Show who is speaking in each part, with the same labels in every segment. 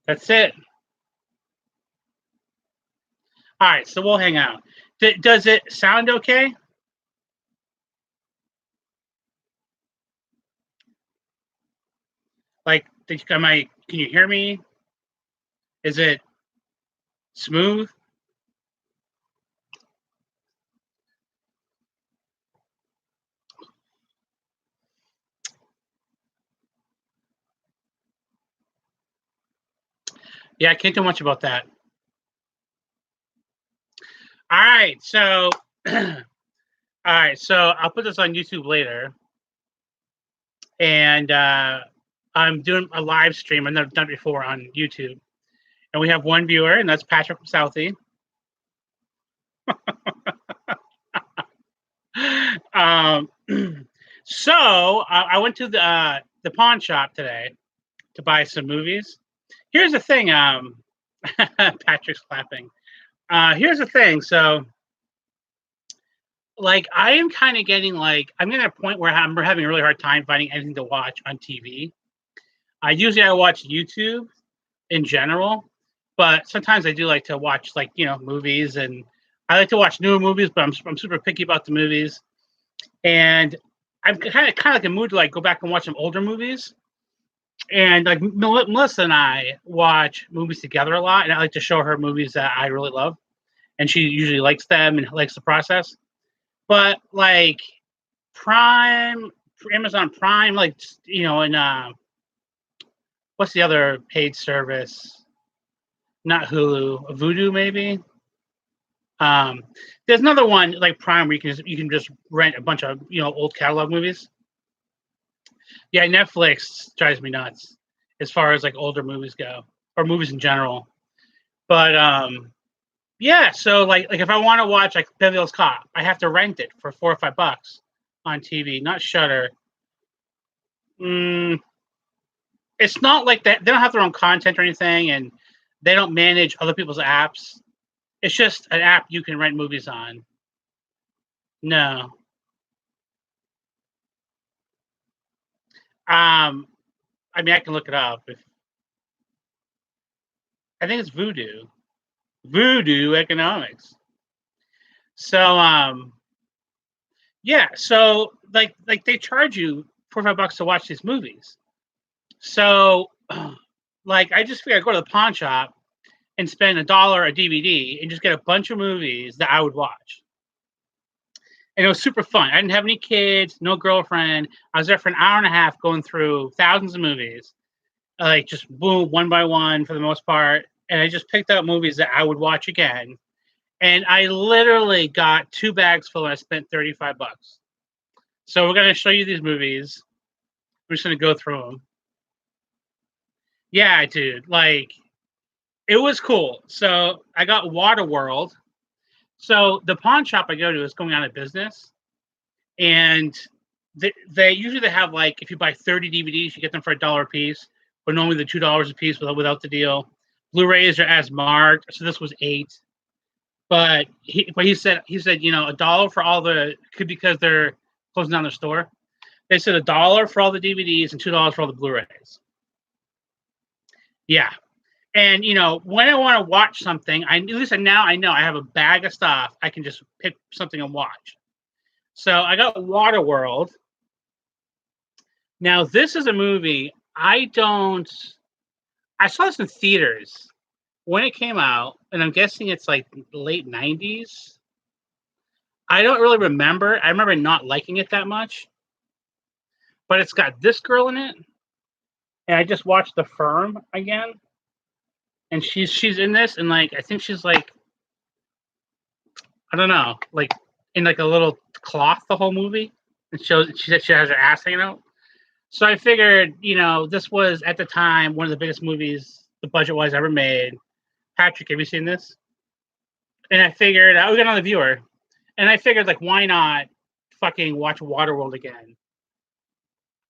Speaker 1: That's it. All right, so we'll hang out. Does it sound okay? Like, can you hear me? Is it smooth? Yeah, I can't do much about that. All right, so I'll put this on YouTube later, and I'm doing a live stream. I've never done it before on YouTube, and we have one viewer, and that's Patrick from Southie. um, so I went to the pawn shop today to buy some movies. Here's the thing. Patrick's clapping. Here's the thing. So, like, I am kind of getting like I'm getting at a point where I'm having a really hard time finding anything to watch on TV. I watch YouTube in general, but sometimes I do like to watch like movies, and I like to watch newer movies, but I'm super picky about the movies, and I'm kind of like in a mood to like go back and watch some older movies. And like Melissa and I watch movies together a lot, and I like to show her movies that I really love, and she usually likes them and likes the process. But like Prime, Amazon Prime, like and what's the other paid service? Not Hulu, Vudu maybe. Um, there's another one like Prime where you can just rent a bunch of old catalog movies. Yeah, Netflix drives me nuts as far as like older movies go, or movies in general. But yeah, so like if I want to watch like Beverly Hills Cop, I have to rent it for $4 or $5 on TV, not Shutter. It's not like that. They don't have their own content or anything, and they don't manage other people's apps. It's just an app you can rent movies on. No. I mean, I can look it up. I think it's Voodoo. Voodoo Economics. So, yeah. So, like they charge you $4 or $5 to watch these movies. So, like, I just figured I'd go to the pawn shop and spend $1 a DVD and just get a bunch of movies that I would watch. And it was super fun. I didn't have any kids, no girlfriend. I was there for an hour and a half going through thousands of movies, like just boom, one by one for the most part. And I just picked out movies that I would watch again. And I literally got 2 bags full and I spent $35. So we're going to show you these movies. We're just going to go through them. Yeah, dude. Like, it was cool. So I got Waterworld. So the pawn shop I go to is going out of business. And they usually have like, if you buy 30 DVDs, you get them for $1 a piece, but normally the $2 a piece without the deal. Blu-rays are as marked, so this was 8. But he said $1 for all because they're closing down their store. They said $1 for all the DVDs and $2 for all the Blu-rays. Yeah, and when I want to watch something, at least now I know I have a bag of stuff. I can just pick something and watch. So I got Waterworld. Now this is a movie I saw this in theaters when it came out, and I'm guessing it's like late 90s. I don't really remember. I remember not liking it that much. But it's got this girl in it. And I just watched The Firm again. And she's in this, and like I think she's like, I don't know, like in like a little cloth the whole movie. And she said she has her ass hanging out. So I figured, this was at the time one of the biggest movies the budget wise ever made. Patrick, have you seen this? And I figured I was another viewer, and I figured like, why not fucking watch Waterworld again?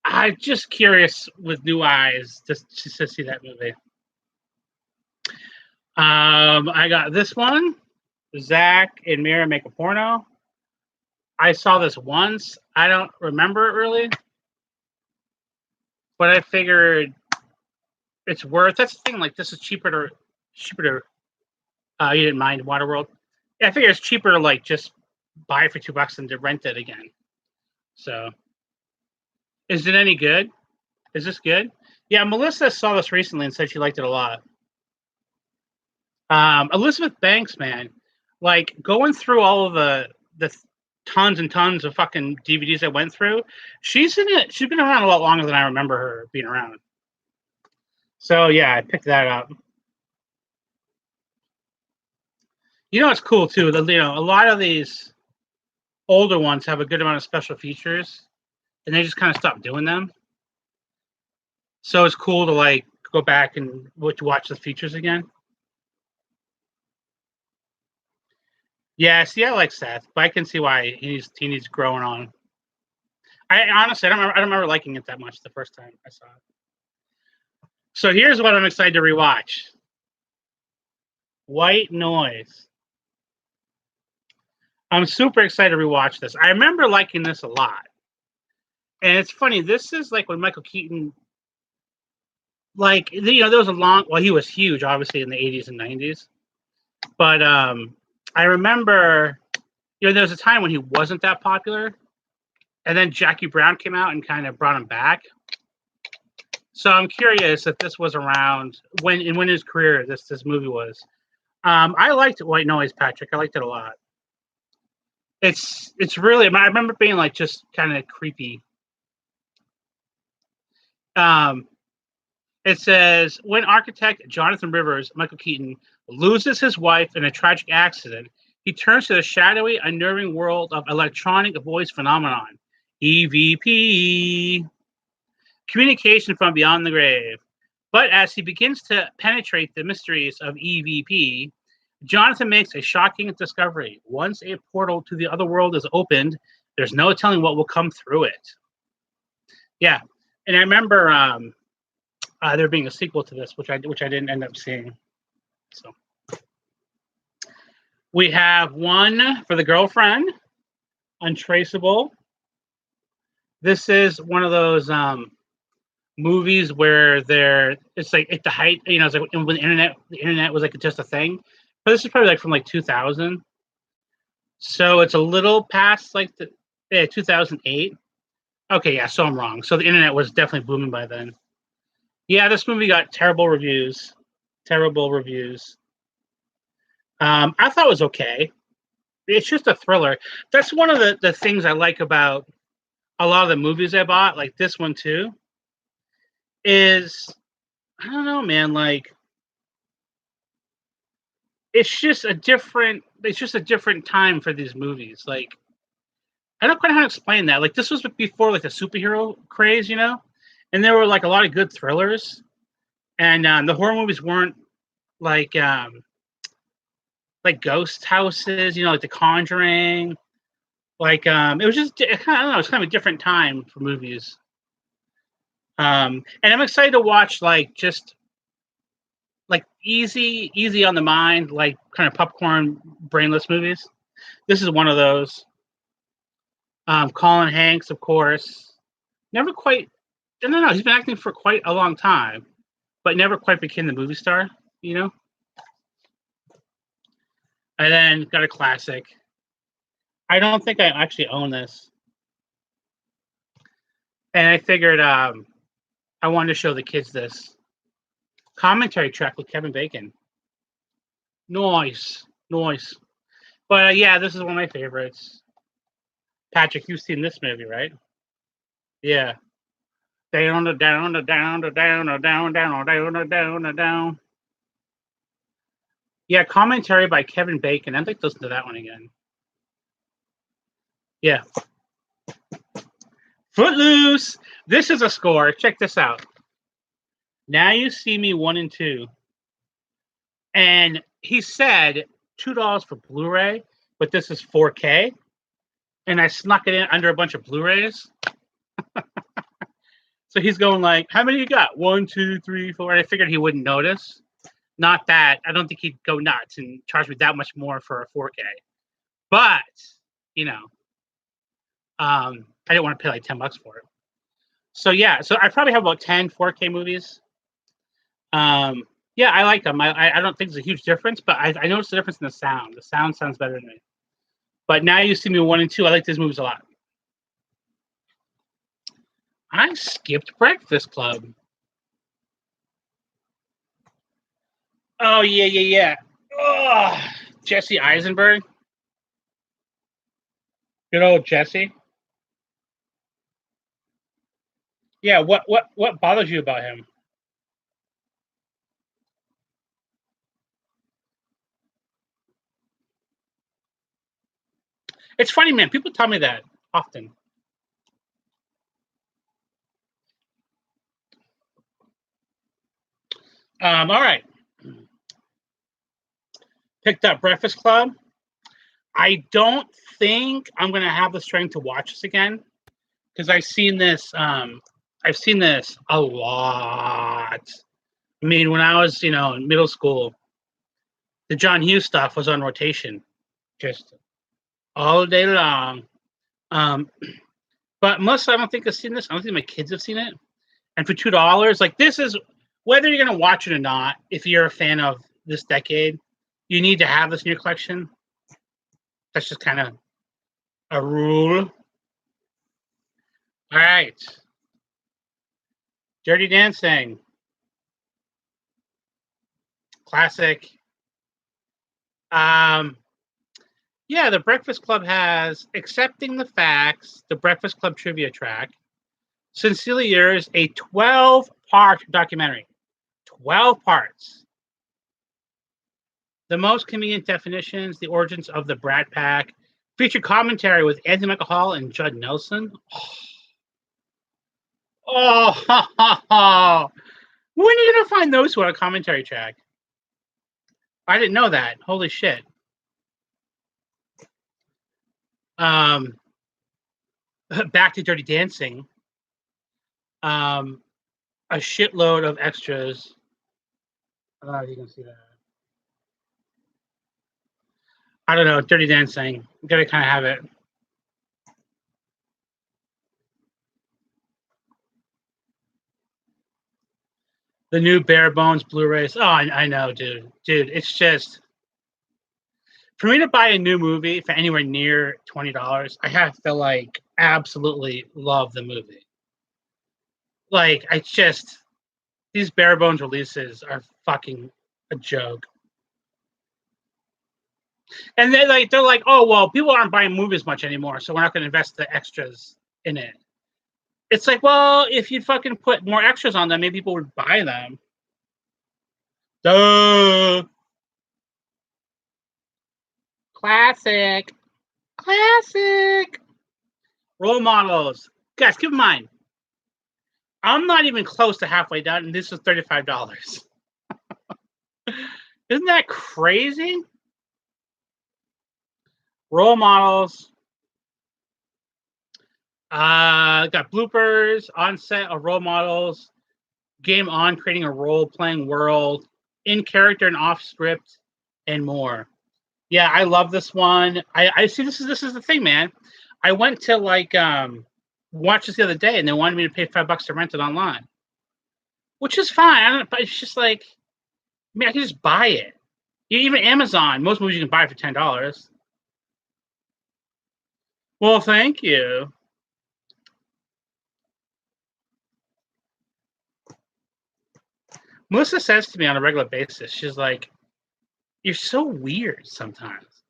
Speaker 1: I'm just curious with new eyes just to see that movie. I got this one. Zach and Mira Make a Porno. I saw this once. I don't remember it really, but I figured it's worth. That's the thing. Like this is cheaper to. You didn't mind Waterworld. Yeah, I figure it's cheaper to like just buy it for $2 than to rent it again. So, is it any good? Is this good? Yeah, Melissa saw this recently and said she liked it a lot. Elizabeth Banks, man, like going through all of the tons and tons of fucking DVDs I went through, she's in it. She's been around a lot longer than I remember her being around. So yeah, I picked that up. You know, it's cool too. A lot of these older ones have a good amount of special features, and they just kind of stopped doing them. So it's cool to like go back and watch the features again. Yeah, see, I like Seth, but I can see why he needs growing on. I honestly, I don't remember liking it that much the first time I saw it. So here's what I'm excited to rewatch: White Noise. I'm super excited to rewatch this. I remember liking this a lot, and it's funny. This is like when Michael Keaton, like there was a long. Well, he was huge, obviously, in the '80s and '90s, but I remember, there was a time when he wasn't that popular, and then Jackie Brown came out and kind of brought him back. So I'm curious if this was around when his career this movie was. I liked White Noise, Patrick. I liked it a lot. It's really. I remember being like just kind of creepy. It says when architect Jonathan Rivers, Michael Keaton, loses his wife in a tragic accident, he turns to the shadowy, unnerving world of electronic voice phenomenon, EVP, communication from beyond the grave. But as he begins to penetrate the mysteries of EVP, Jonathan makes a shocking discovery. Once a portal to the other world is opened, there's no telling what will come through it. Yeah, and I remember there being a sequel to this, which I didn't end up seeing. So we have one for the girlfriend, Untraceable. This is one of those movies where it's like at the height, it's like when the internet was like just a thing. But this is probably like from like 2000. So it's a little past like 2008. Okay, yeah, so I'm wrong. So the internet was definitely booming by then. Yeah, this movie got terrible reviews. Terrible reviews. I thought it was okay. It's just a thriller. That's one of the things I like about a lot of the movies I bought, like this one too, is I don't know, man, like it's just a different time for these movies. Like I don't quite know how to explain that. Like this was before like the superhero craze, and there were like a lot of good thrillers, and the horror movies weren't like ghost houses, like The Conjuring. Like it was just I don't know, it's kind of a different time for movies. And I'm excited to watch like just like easy on the mind, like kind of popcorn, brainless movies. This is one of those. Colin Hanks, of course, never quite. I don't know. He's been acting for quite a long time, but never quite became the movie star. And then got a classic. I don't think I actually own this, and I figured I wanted to show the kids this commentary track with Kevin Bacon. Nice. But yeah, this is one of my favorites. Patrick, you've seen this movie, right? Yeah. Down. Yeah, commentary by Kevin Bacon. I'd like to listen to that one again. Yeah. Footloose. This is a score. Check this out. Now You See Me 1 and 2. And he said $2 for Blu-ray, but this is 4K. And I snuck it in under a bunch of Blu-rays. So he's going like, how many you got? 1, 2, 3, 4. And I figured he wouldn't notice. Not that. I don't think he'd go nuts and charge me that much more for a 4K. But, I didn't want to pay like $10 for it. So yeah, so I probably have about 10 4K movies. Yeah, I like them. I don't think there's a huge difference, but I noticed the difference in the sound. The sound sounds better to me. But Now You See Me 1 and 2, I like these movies a lot. I skipped Breakfast Club. Oh, yeah. Oh, Jesse Eisenberg. Good old Jesse. Yeah, what bothers you about him? It's funny, man. People tell me that often. All right. Picked up Breakfast Club. I don't think I'm gonna have the strength to watch this again because I've seen this. I've seen this a lot. I mean, when I was, in middle school, the John Hughes stuff was on rotation, just all day long. Um, but most I don't think I've seen this. I don't think my kids have seen it. And for $2, like this is whether you're gonna watch it or not. If you're a fan of this decade, you need to have this in your collection. That's just kind of a rule. All right. Dirty Dancing. Classic. Yeah, the Breakfast Club has Accepting the Facts, the Breakfast Club trivia track. Sincerely Yours, a 12-part documentary. 12 parts. The Most Convenient Definitions, The Origins of the Brat Pack. Featured commentary with Anthony Michael Hall and Judd Nelson. Oh, ha, ha, ha. When are you going to find those who are a commentary track? I didn't know that. Holy shit. Back to Dirty Dancing. A shitload of extras. I don't know if you can see that. I don't know. Dirty Dancing. You gotta kind of have it. The new Bare Bones Blu-rays. Oh, I know, dude. Dude, it's just for me to buy a new movie for anywhere near $20, I have to like absolutely love the movie. Like, I just these Bare Bones releases are fucking a joke. And they're like, oh well, people aren't buying movies much anymore, so we're not going to invest the extras in it. It's like, well, if you'd fucking put more extras on them, maybe people would buy them. Duh. Classic. Classic. Role models. Guys, keep in mind, I'm not even close to halfway done, and this is $35. Isn't that crazy? Role models. Got bloopers on set of role models. Game on, creating a role-playing world, in character and off script, and more. Yeah, I love this one. I see this is the thing, man. I went to watch this the other day, and they wanted me to pay $5 to rent it online, which is fine. But it's just like, I mean, I can just buy it. Even Amazon, most movies you can buy for $10. Well, thank you. Melissa says to me on a regular basis, she's like, "You're so weird sometimes,"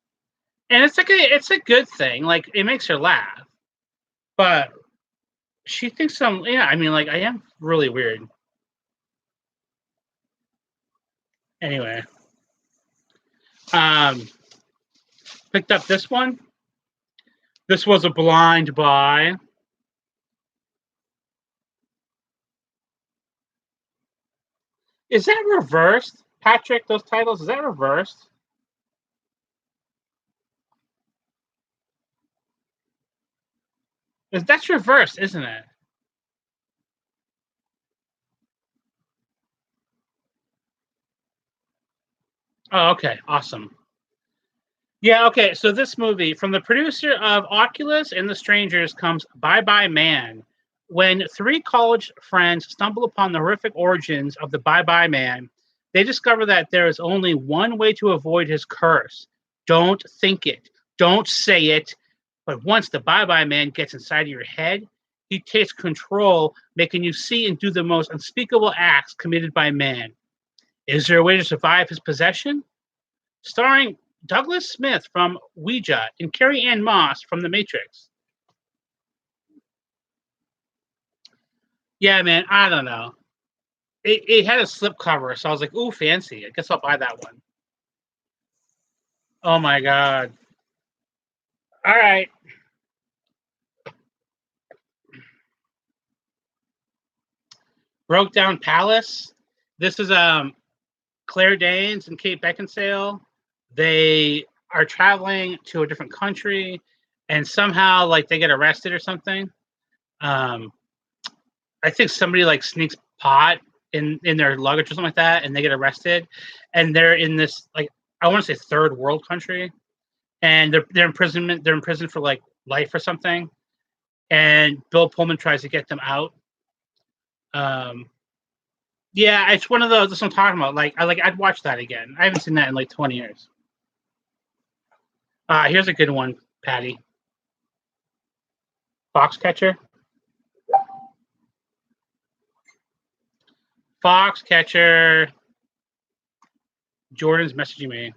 Speaker 1: and it's a good thing. Like, it makes her laugh, but she thinks yeah. I mean, like, I am really weird. Anyway, picked up this one. This was a blind buy. Is that reversed, Patrick? Those titles, is that reversed? That's reversed, isn't it? Oh, okay, awesome. Yeah, okay. So this movie, from the producer of Oculus and The Strangers, comes Bye Bye Man, When three college friends stumble upon the horrific origins of the Bye Bye Man, they discover that there is only one way to avoid his curse. Don't think it. Don't say it. But once the Bye Bye Man gets inside of your head, he takes control, making you see and do the most unspeakable acts committed by man. Is there a way to survive his possession? Starring Douglas Smith from Ouija and Carrie Ann Moss from The Matrix. Yeah, man, I don't know. It had a slipcover, so I was like, ooh, fancy. I guess I'll buy that one. Oh my god. All right. Broke Down Palace. This is Claire Danes and Kate Beckinsale. They are traveling to a different country, and somehow like they get arrested or something. I think somebody like sneaks pot in their luggage or something like that, and they get arrested, and they're in this like I want to say third world country, and they're in prison. They're in prison for like life or something, and Bill Pullman tries to get them out. Yeah, it's one of those. That's what I'm talking about. I'd watch that again. I haven't seen that in like 20 years. Here's a good one, Patty. Foxcatcher. Foxcatcher. Jordan's messaging me.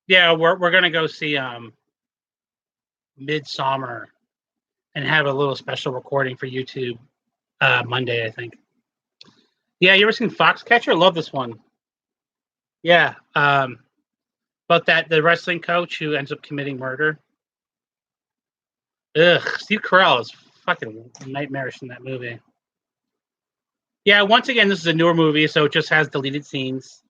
Speaker 1: Yeah, we're gonna go see Midsummer and have a little special recording for YouTube Monday, I think. Yeah, you ever seen Foxcatcher? Love this one. Yeah, about the wrestling coach who ends up committing murder. Ugh, Steve Carell is fucking nightmarish in that movie. Yeah, once again, this is a newer movie, so it just has deleted scenes.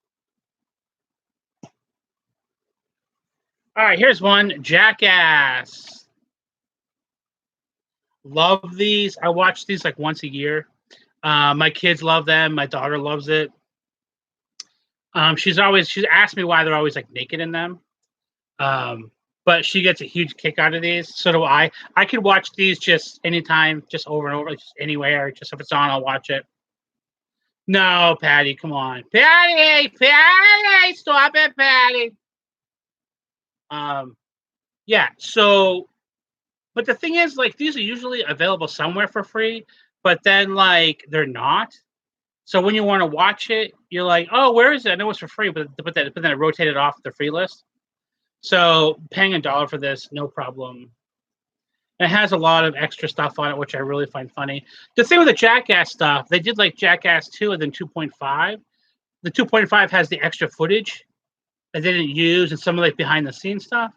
Speaker 1: All right, here's one. Jackass. Love these. I watch these like once a year. My kids love them. My daughter loves it. She's asked me why they're always like naked in them. But she gets a huge kick out of these. So do I. I could watch these just anytime, just over and over, just anywhere. Just if it's on, I'll watch it. No, Patty, come on. Patty, stop it, Patty. Yeah, so, but the thing is, like, these are usually available somewhere for free, but then, like, they're not. So when you want to watch it, you're like, oh, where is it? I know it's for free, but then it rotated off the free list. So paying $1 for this, no problem. And it has a lot of extra stuff on it, which I really find funny. The thing with the Jackass stuff, they did like Jackass 2 and then 2.5. The 2.5 has the extra footage that they didn't use and some of like behind the scenes stuff.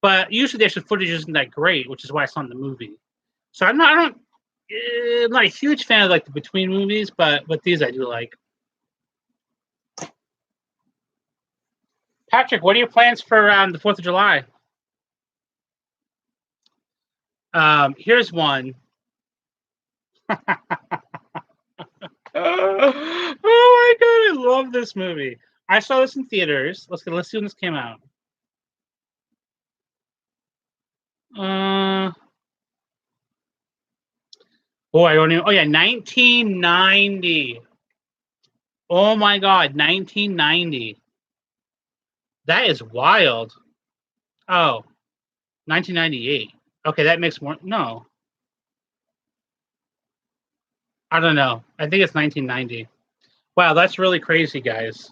Speaker 1: But usually the extra footage isn't that great, which is why it's not in the movie. So I'm not a huge fan of like the between movies, but these I do like. Patrick, what are your plans for the 4th of July? Here's one. Oh my god, I love this movie. I saw this in theaters. Let's see when this came out. I don't even. Oh yeah, 1990. Oh my god, 1990. That is wild. Oh, 1998. Okay, that makes more. No, I don't know. I think it's 1990. Wow, that's really crazy, guys.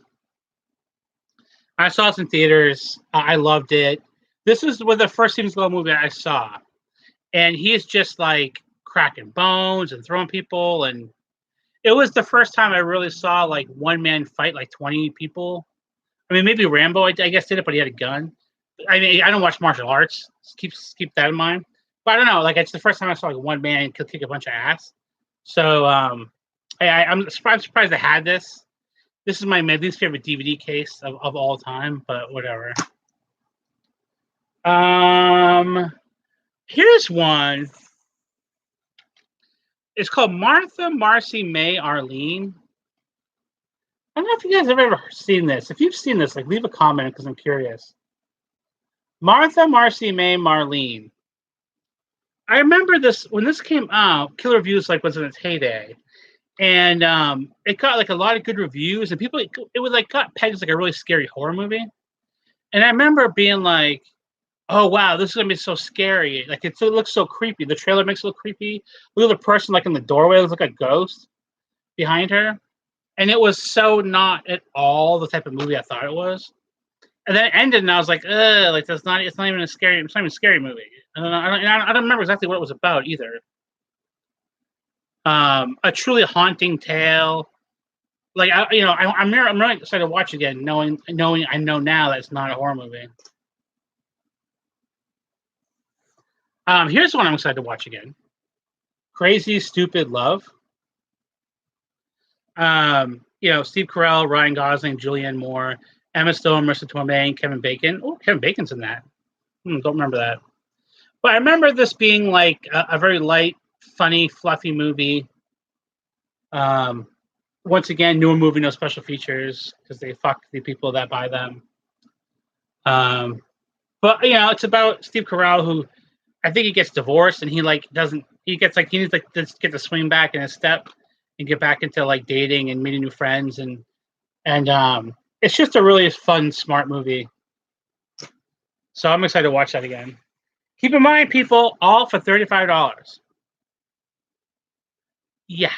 Speaker 1: I saw this in theaters. I loved it. This is the first Steven Seagal movie I saw, and he's just like cracking bones and throwing people, and it was the first time I really saw like one man fight like 20 people. I mean, maybe Rambo, I guess, did it, but he had a gun. I mean, I don't watch martial arts. Keep that in mind. But I don't know. Like, it's the first time I saw like one man kick a bunch of ass. So I'm surprised I had this. This is my least favorite DVD case of all time, but whatever. Here's one. It's called Martha, Marcy, May, Arlene. I don't know if you guys have ever seen this. If you've seen this, like, leave a comment because I'm curious. Martha, Marcy, May, Marlene. I remember this when this came out. Killer Reviews like was in its heyday, and it got like a lot of good reviews, and people it was like got pegged as like a really scary horror movie. And I remember being like, "Oh wow, this is gonna be so scary! Like it looks so creepy. The trailer makes it look creepy. Look at the person like in the doorway, looks like a ghost behind her." And it was so not at all the type of movie I thought it was. And then it ended, and I was like, "Ugh, like that's not. It's not even a scary. It's not even a scary movie." I don't remember exactly what it was about either. A truly haunting tale. Like I'm really excited to watch again, knowing I know now that it's not a horror movie. Here's one I'm excited to watch again. Crazy Stupid Love. Steve Carell, Ryan Gosling, Julianne Moore, Emma Stone, Marissa Tomei, Kevin Bacon. Oh, Kevin Bacon's in that. Don't remember that. But I remember this being like a very light, funny, fluffy movie. Once again, newer movie, no special features because they fuck the people that buy them. But it's about Steve Carell who I think he gets divorced and he like doesn't. He gets like he needs like to get the swing back in his step and get back into like dating and meeting new friends and it's just a really fun, smart movie. So I'm excited to watch that again. Keep in mind, people, all for $35. Yeah.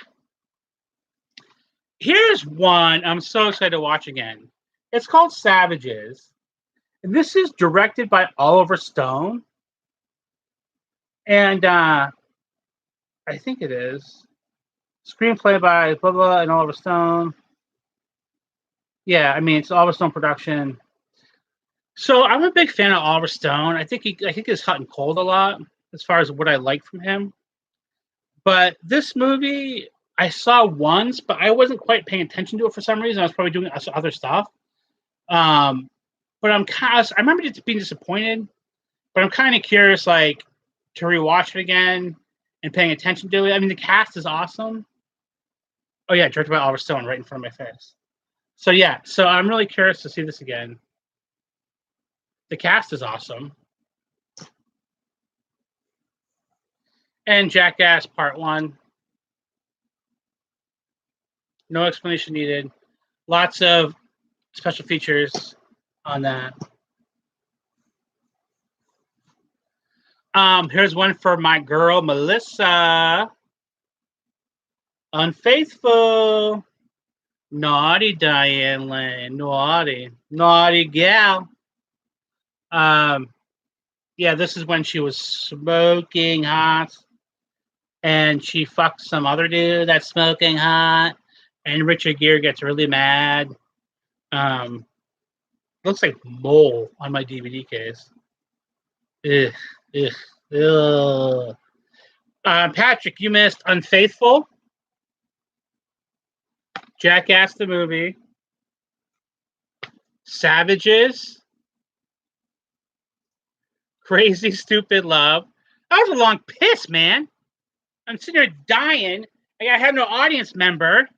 Speaker 1: Here's one I'm so excited to watch again. It's called Savages. And this is directed by Oliver Stone. And I think it is. Screenplay by blah, blah, and Oliver Stone. Yeah, I mean, it's Oliver Stone production. So I'm a big fan of Oliver Stone. I think he's hot and cold a lot as far as what I like from him. But this movie I saw once, but I wasn't quite paying attention to it for some reason. I was probably doing other stuff. But I remember just being disappointed, but I'm kind of curious, like, to rewatch it again and paying attention to it. I mean, the cast is awesome. Oh yeah, directed by Oliver Stone, right in front of my face. So yeah, so I'm really curious to see this again. The cast is awesome. And Jackass Part 1. No explanation needed. Lots of special features on that. Here's one for my girl, Melissa. Unfaithful. Naughty Diane Lane. Naughty. Naughty gal. Yeah, this is when she was smoking hot. And she fucked some other dude that's smoking hot. And Richard Gere gets really mad. Looks like mole on my DVD case. Ugh, ugh, ugh. Patrick, you missed Unfaithful, Jackass the movie, Savages, Crazy Stupid Love. That was a long piss, man. I'm sitting there dying. I have no audience member.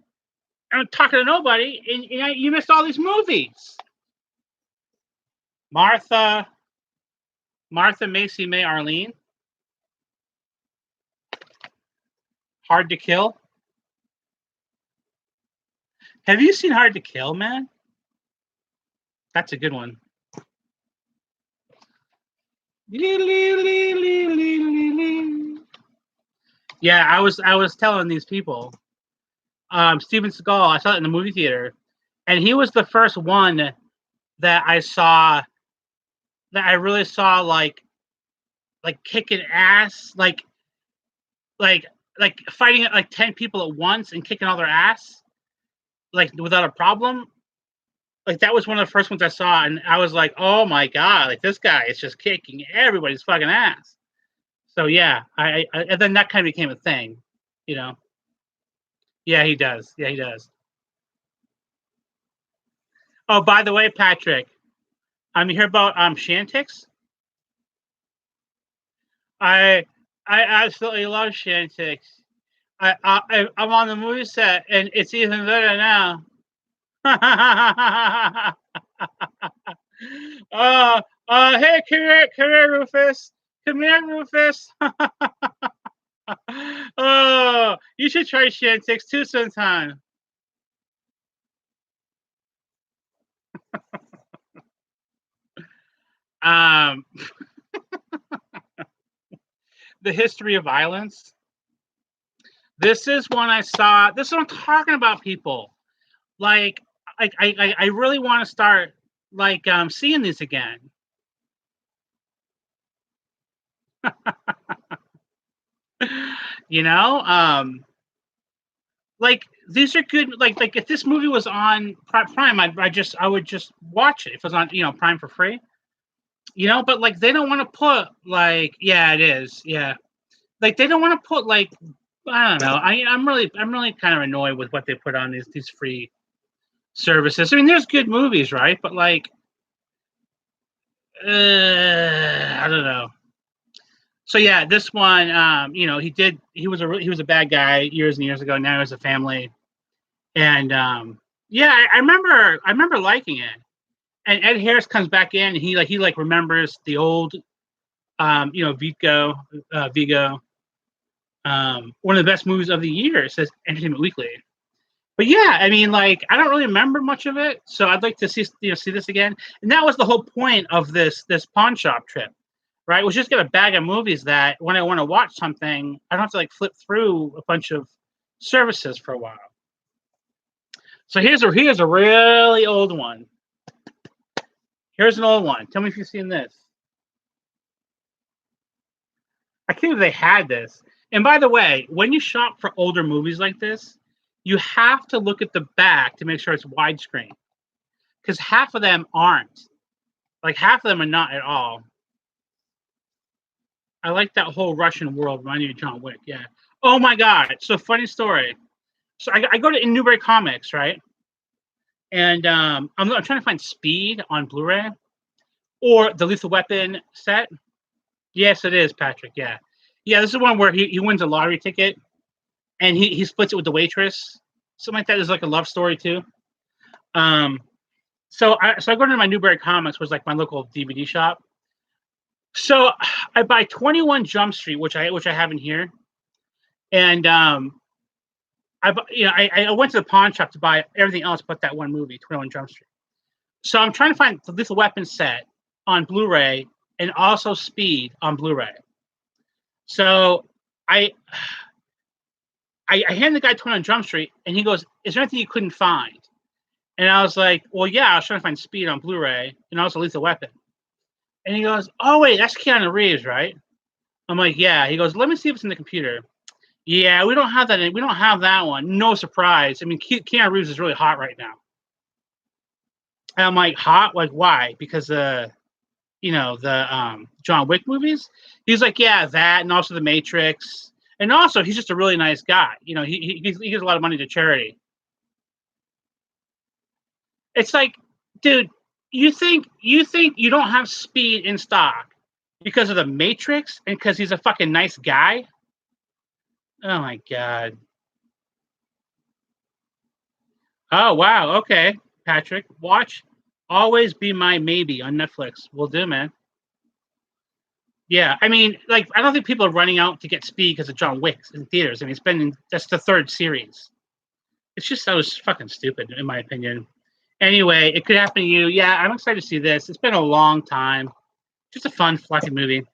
Speaker 1: I'm talking to nobody, and you missed all these movies. Martha, Macy, May, Arlene. Hard to Kill. Have you seen Hard to Kill, man? That's a good one. Yeah, I was telling these people. Steven Seagal, I saw it in the movie theater, and he was the first one that I saw that I really saw like kicking ass, like fighting like 10 people at once and kicking all their ass, like without a problem. Like that was one of the first ones I saw, and I was like, "Oh my god! Like this guy is just kicking everybody's fucking ass." So yeah, I and then that kind of became a thing, you know. Yeah, he does. Yeah, he does. Oh, by the way, Patrick, you hear about Shantix? I I absolutely love Shantix. I'm on the movie set, and it's even better now. uh, hey, come here, Rufus. Come here, Rufus. Oh, you should try Shantix too sometime. Um, the history of violence. This is one I saw. This is what I'm talking about, people. Like, I really want to start seeing these again. You know, like these are good. Like if this movie was on Prime, I would just watch it if it was on Prime for free. But like they don't want to put yeah, it is, yeah. Like they don't want to put I don't know. I'm really kind of annoyed with what they put on these free services. I mean, there's good movies, right? But I don't know. So yeah, this one, he was a bad guy years and years ago. Now he has a family, and yeah, I remember liking it. And Ed Harris comes back in, and he remembers the old, Vigo, one of the best movies of the year, says Entertainment Weekly. But yeah, I mean, I don't really remember much of it, so I'd like to see this again. And that was the whole point of this pawn shop trip, right? Was just get a bag of movies that when I want to watch something, I don't have to flip through a bunch of services for a while. So here's a really old one. Here's an old one. Tell me if you've seen this. I can't believe they had this. And by the way, when you shop for older movies like this, you have to look at the back to make sure it's widescreen, because half of them aren't. Half of them are not at all. I like that whole Russian world reminding me of John Wick. Yeah. Oh my God. So funny story. So I go to in Newbury Comics, right? And I'm trying to find Speed on Blu-ray or the Lethal Weapon set. Yes, it is, Patrick. Yeah. Yeah, this is one where he wins a lottery ticket and he splits it with the waitress. Something like that. Is like a love story too. So I go to my Newbury Comics, was my local DVD shop. So I buy 21 Jump Street, which I have in here, and I went to the pawn shop to buy everything else but that one movie, 21 Jump Street. So I'm trying to find the Lethal Weapon set on Blu-ray and also Speed on Blu-ray. So I hand the guy 21 Jump Street, and he goes, "Is there anything you couldn't find?" And I was like, "Well, yeah, I was trying to find Speed on Blu-ray and also Lethal Weapon." And he goes, "Oh wait, that's Keanu Reeves, right?" I'm like, "Yeah." He goes, "Let me see if it's in the computer." Yeah, we don't have that. We don't have that one. No surprise. I mean, Keanu Reeves is really hot right now. And I'm like, hot? Like, why? Because the John Wick movies. He's like, yeah, that, and also the Matrix, and also he's just a really nice guy. He gives a lot of money to charity. It's like, dude, you think you don't have Speed in stock because of the Matrix and because he's a fucking nice guy? Oh my God. Oh wow. Okay, Patrick, watch Always Be My Maybe on Netflix. Will do, man. Yeah, I mean, I don't think people are running out to get Speed because of John Wick in theaters. I mean, that's the third series. It's just so fucking stupid, in my opinion. Anyway, it could happen to you. Yeah, I'm excited to see this. It's been a long time. Just a fun, fucking movie.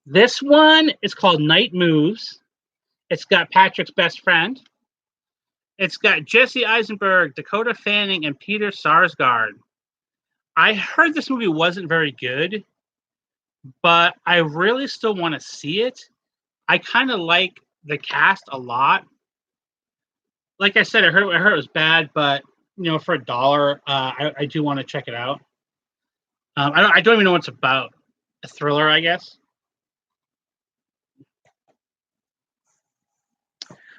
Speaker 1: This one is called Night Moves. It's got Patrick's best friend. It's got Jesse Eisenberg, Dakota Fanning, and Peter Sarsgaard. I heard this movie wasn't very good, but I really still want to see it. I kind of like the cast a lot. Like I said, I heard it was bad, but for $1, I do want to check it out. I don't even know what it's about. A thriller, I guess.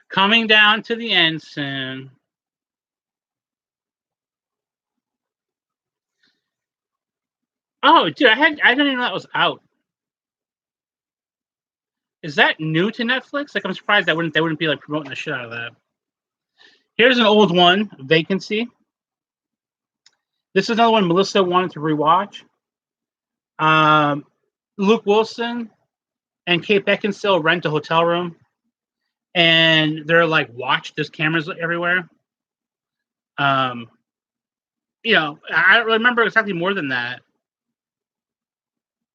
Speaker 1: Coming down to the end soon. Oh, dude, I didn't even know that was out. Is that new to Netflix? I'm surprised they wouldn't be promoting the shit out of that. Here's an old one, Vacancy. This is another one Melissa wanted to rewatch. Luke Wilson and Kate Beckinsale rent a hotel room, and they're like watched. There's cameras everywhere. I don't really remember exactly more than that.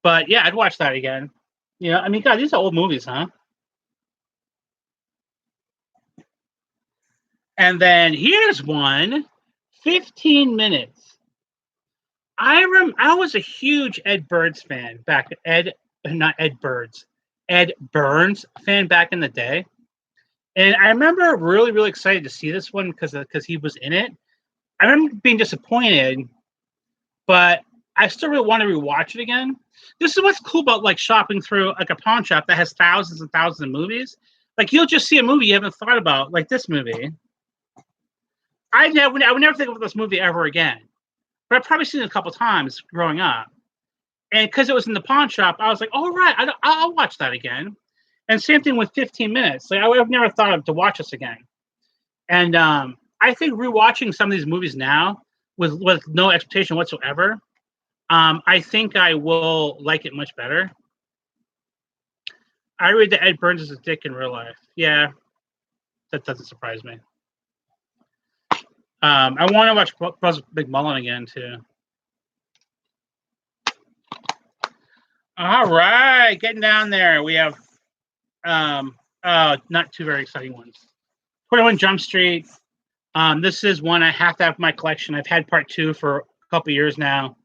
Speaker 1: But yeah, I'd watch that again. God, these are old movies, huh? And then here's one, 15 Minutes. I was a huge Ed Burns fan Ed Burns fan back in the day. And I remember really, really excited to see this one because he was in it. I remember being disappointed, but I still really want to rewatch it again. This is what's cool about like shopping through like a pawn shop that has thousands and thousands of movies. Like you'll just see a movie you haven't thought about, like this movie. I would never think of this movie ever again, but I've probably seen it a couple times growing up. And because it was in the pawn shop, I was like, "All right, I'll watch that again." And same thing with 15 Minutes. Like I would have never thought of to watch this again. And I think rewatching some of these movies now with no expectation whatsoever, I think I will like it much better. I read that Ed Burns is a dick in real life. Yeah, that doesn't surprise me. I want to watch Buzz McMullen again too. All right, getting down there. We have not two very exciting ones. 21 Jump Street. This is one I have to have in my collection. I've had part 2 for a couple years now.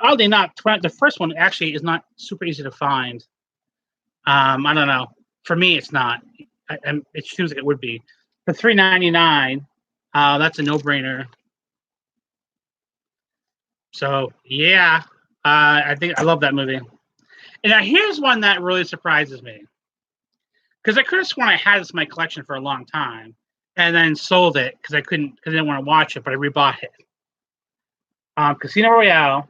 Speaker 1: Oddly not, the first one actually is not super easy to find. I don't know. For me, it's not. It seems like it would be. For $3.99, that's a no-brainer. So yeah, I think I love that movie. And now here's one that really surprises me, because I could have sworn I had this in my collection for a long time, and then sold it because I didn't want to watch it, but I rebought it. Casino Royale.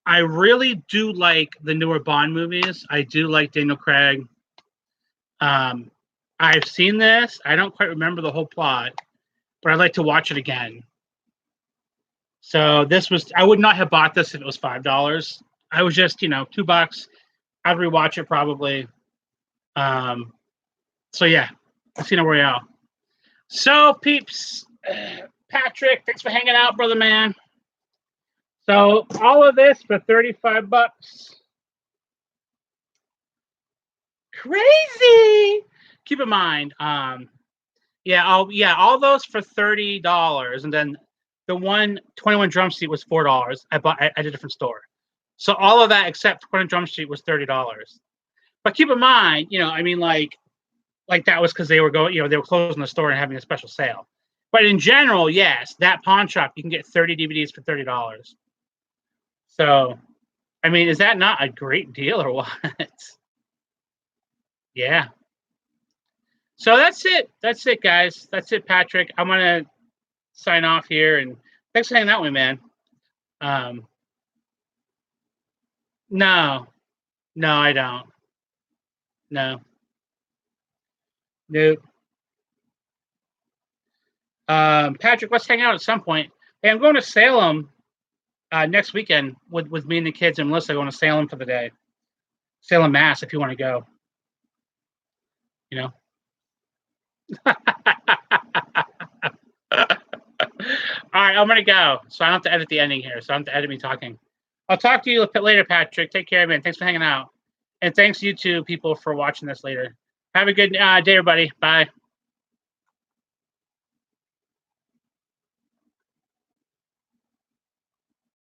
Speaker 1: I really do like the newer Bond movies. I do like Daniel Craig. I've seen this. I don't quite remember the whole plot, but I'd like to watch it again. So I would not have bought this if it was $5. I was just, $2. I'd rewatch it probably. So yeah, Casino Royale. So peeps, Patrick, thanks for hanging out, brother man. So all of this for $35. Crazy. Keep in mind, all those for $30, and then the 21 Jump Street was $4. I bought at a different store. So all of that except 21 Jump Street was $30. But keep in mind, like that was because they were they were closing the store and having a special sale. But in general, yes, that pawn shop you can get 30 DVDs for $30. So, is that not a great deal or what? Yeah. So that's it. That's it, guys. That's it, Patrick. I'm gonna sign off here, and thanks for hanging out with me, man. No, I don't. No, nope. Patrick, let's hang out at some point. Hey, I'm going to Salem next weekend with me and the kids and Melissa going to Salem for the day. Salem, Mass, if you want to go. All right, I'm gonna go. So I don't have to edit the ending here. So I don't have to edit me talking. I'll talk to you a bit later, Patrick. Take care, man. Thanks for hanging out, and thanks you two people for watching this later. Have a good day, everybody. Bye.